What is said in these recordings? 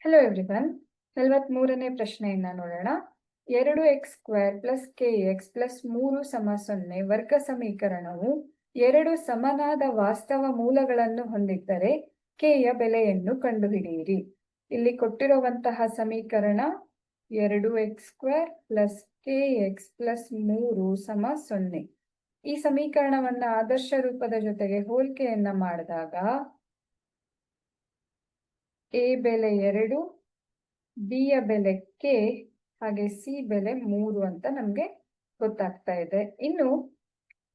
Hello everyone, 43ನೇ ಪ್ರಶ್ನೆಯನ್ನ ನೋಡೋಣ. 2x² plus kx plus 3 ಸಮ 0 ವರ್ಗ ಸಮೀಕರಣವು ಎರಡು ಸಮನಾದ ವಾಸ್ತವ ಮೂಲಗಳನ್ನು ಹೊಂದಿದ್ದರೆ k ಯ ಬೆಲೆಯನ್ನು ಕಂಡುಹಿಡಿಯಿರಿ. ಇಲ್ಲಿ ಕೊಟ್ಟಿರುವಂತಹ ಸಮೀಕರಣ 2x² ಪ್ಲಸ್ kx ಪ್ಲಸ್ 3 ಸಮ 0. ಈ ಸಮೀಕರಣವನ್ನ ಆದರ್ಶ ರೂಪದ ಜೊತೆಗೆ ಹೋಲಿಕೆಯನ್ನ ಮಾಡಿದಾಗ a ಬೆಲೆ 2, b ಯ ಬೆಲೆ k ಹಾಗೆ c ಬೆಲೆ 3 ಅಂತ ನಮ್ಗೆ ಗೊತ್ತಾಗ್ತಾ ಇದೆ. ಇನ್ನು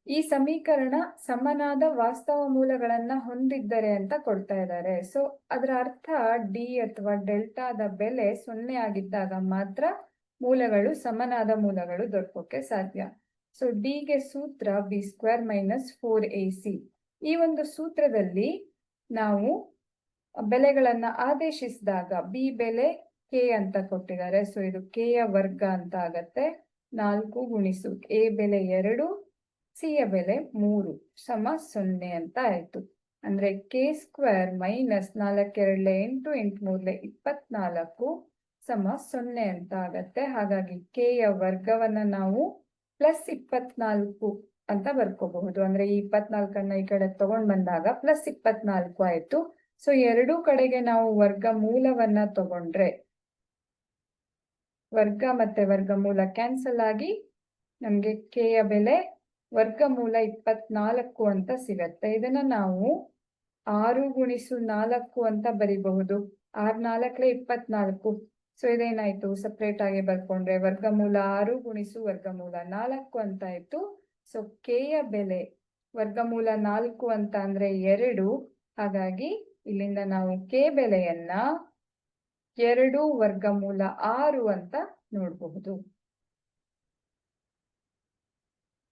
ಈ ಸಮೀಕರಣ ಸಮನಾದ ವಾಸ್ತವ ಮೂಲಗಳನ್ನ ಹೊಂದಿದ್ದರೆ ಅಂತ ಕೊಡ್ತಾ ಇದ್ದಾರೆ. ಸೊ ಅದರ ಅರ್ಥ d ಅಥವಾ ಡೆಲ್ಟಾದ ಬೆಲೆ 0 ಆಗಿದ್ದಾಗ ಮಾತ್ರ ಮೂಲಗಳು ಸಮನಾದ ಮೂಲಗಳು ದೊರಕೋಕೆ ಸಾಧ್ಯ. ಸೊ d ಗೆ ಸೂತ್ರ b² - 4ac. ಈ ಒಂದು ಸೂತ್ರದಲ್ಲಿ ನಾವು ಬೆಲೆಗಳನ್ನ ಆದೇಶಿಸಿದಾಗ b ಬೆಲೆ k ಅಂತ ಕೊಟ್ಟಿದ್ದಾರೆ. ಸೊ ಇದು k ಯ ವರ್ಗ ಅಂತ ಆಗತ್ತೆ. 4 ಗುಣಿಸು a ಬೆಲೆ 2, c ಯ ಬೆಲೆ 3 ಸಮ 0 ಅಂತ ಆಯ್ತು. ಅಂದ್ರೆ k² - 4 2 8 8 3 24 ಸಮ 0 ಅಂತ ಆಗತ್ತೆ. ಹಾಗಾಗಿ k ಯ ವರ್ಗವನ್ನ ನಾವು ಪ್ಲಸ್ 24 ಅಂತ ಬರ್ಕೋಬಹುದು. ಅಂದ್ರೆ ಈ 24ಅನ್ನ ಈ ಕಡೆ ತಗೊಂಡ್ ಬಂದಾಗ ಪ್ಲಸ್ 24 ಆಯ್ತು. ಸೊ ಎರಡೂ ಕಡೆಗೆ ನಾವು ವರ್ಗಮೂಲವನ್ನ ತಗೊಂಡ್ರೆ ವರ್ಗ ಮತ್ತೆ ವರ್ಗಮೂಲ ಕ್ಯಾನ್ಸಲ್ ಆಗಿ ನಮ್ಗೆ k ಯ ಬೆಲೆ ವರ್ಗಮೂಲ 24 ಅಂತ ಸಿಗತ್ತೆ. ಇದನ್ನ ನಾವು 6 ಗುಣಿಸು 4 ಅಂತ ಬರಿಬಹುದು. 6 4 24. ಸೊ ಇದೇನಾಯ್ತು, ಸಪ್ರೇಟ್ ಆಗಿ ಬರ್ಕೊಂಡ್ರೆ ವರ್ಗಮೂಲ 6 ಗುಣಿಸು ವರ್ಗಮೂಲ 4 ಅಂತ ಆಯ್ತು. ಸೊ k ಯ ಬೆಲೆ ವರ್ಗಮೂಲ 4 ಅಂತ ಅಂದ್ರೆ 2. ಹಾಗಾಗಿ ಇಲ್ಲಿಂದ ನಾವು k ಬೆಲೆಯನ್ನ 2 ವರ್ಗಮೂಲ 6 ಅಂತ ನೋಡಬಹುದು.